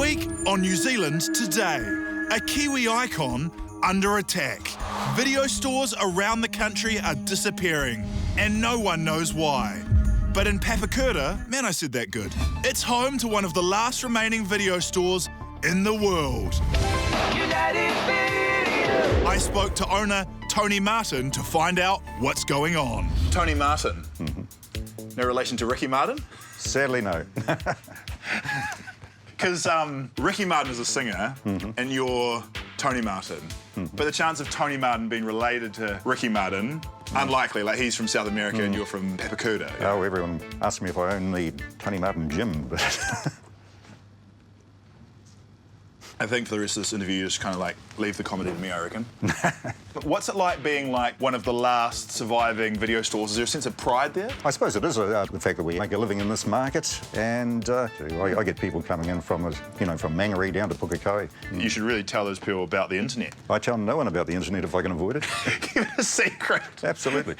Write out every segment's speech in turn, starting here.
week on New Zealand Today, a Kiwi icon under attack. Video stores around the country are disappearing, and no one knows why. But in Papakura, man, I said that good, it's home to one of the last remaining video stores in the world. I spoke to owner Tony Martin to find out what's going on. Tony Martin? No relation to Ricky Martin? Sadly, no. Because Ricky Martin is a singer, and you're Tony Martin. But the chance of Tony Martin being related to Ricky Martin, unlikely. Like, he's from South America and you're from Papakura. Yeah. Oh, everyone asks me if I own the Tony Martin gym, but... I think for the rest of this interview, you just kind of like leave the comedy to me, I reckon. But what's it like being like one of the last surviving video stores? Is there a sense of pride there? I suppose it is the fact that we make a living in this market, and I get people coming in from, from Mangere down to Pukekohe. You should really tell those people about the internet. I tell no one about the internet if I can avoid it. Keep it a secret. Absolutely.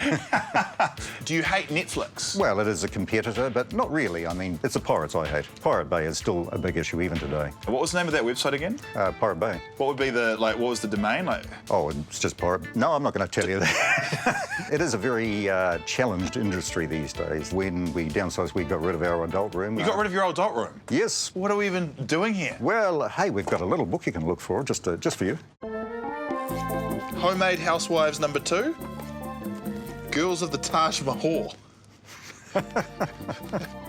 Do you hate Netflix? Well, it is a competitor, but not really. I mean, it's the pirates I hate. Pirate Bay is still a big issue even today. What was the name of that website again? Pirate Bay. What would be the, what was the domain? Oh, it's just pirate. No, I'm not going to tell you that. It is a very challenged industry these days. When we downsized, we got rid of our adult room. You got rid of your adult room? Yes. What are we even doing here? Well, hey, we've got a little book you can look for, just for you. Homemade Housewives #2. Girls of the Taj Mahal.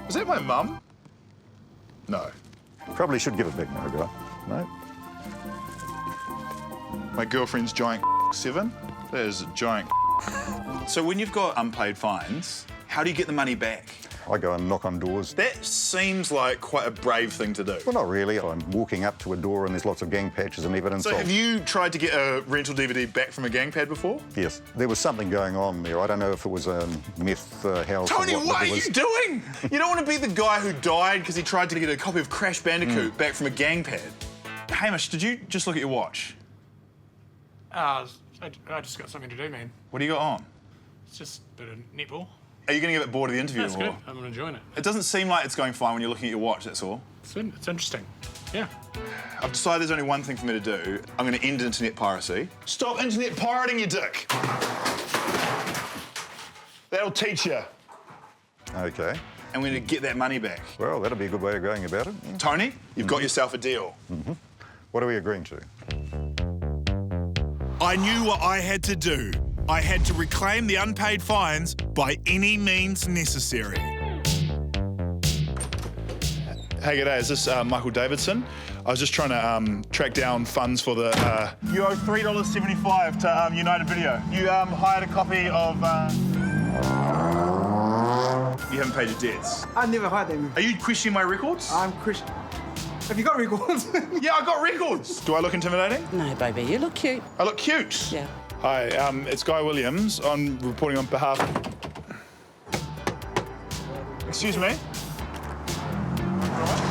Is that my mum? No. Probably should give it back now, guy. No? My girlfriend's giant 7. That is a giant. So when you've got unpaid fines, how do you get the money back? I go and knock on doors. That seems like quite a brave thing to do. Well, not really. I'm walking up to a door and there's lots of gang patches and evidence. So have you tried to get a rental DVD back from a gang pad before? Yes. There was something going on there. I don't know if it was a meth house. Tony, what are you doing? You don't want to be the guy who died because he tried to get a copy of Crash Bandicoot back from a gang pad. Hamish, did you just look at your watch? I just got something to do, man. What do you got on? It's just a bit of netball. Are you going to get a bit bored of the interview? That's good. I'm enjoying it. It doesn't seem like it's going fine when you're looking at your watch, that's all. It's interesting. Yeah. I've decided there's only one thing for me to do. I'm going to end internet piracy. Stop internet pirating, you dick! That'll teach you. OK. And we're going to get that money back. Well, that'll be a good way of going about it. Tony, you've got yourself a deal. What are we agreeing to? I knew what I had to do. I had to reclaim the unpaid fines by any means necessary. Hey, g'day, is this Michael Davidson? I was just trying to track down funds for the... You owe $3.75 to United Video. You hired a copy of... You haven't paid your debts. I never hired them. Are you questioning my records? I'm Christian. Have you got records? Yeah, I got records. Do I look intimidating? No, baby, you look cute. I look cute. Yeah. Hi, it's Guy Williams. I'm reporting on behalf... Excuse me?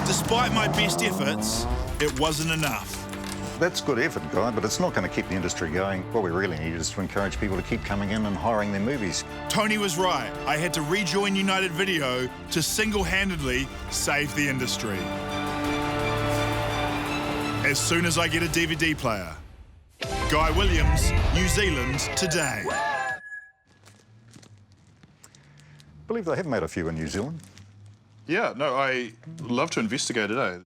Despite my best efforts, it wasn't enough. That's good effort, Guy, but it's not going to keep the industry going. What we really need is to encourage people to keep coming in and hiring their movies. Tony was right. I had to rejoin United Video to single-handedly save the industry. As soon as I get a DVD player. Guy Williams, New Zealand Today. I believe they have made a few in New Zealand. Yeah, no, I love to investigate it, eh?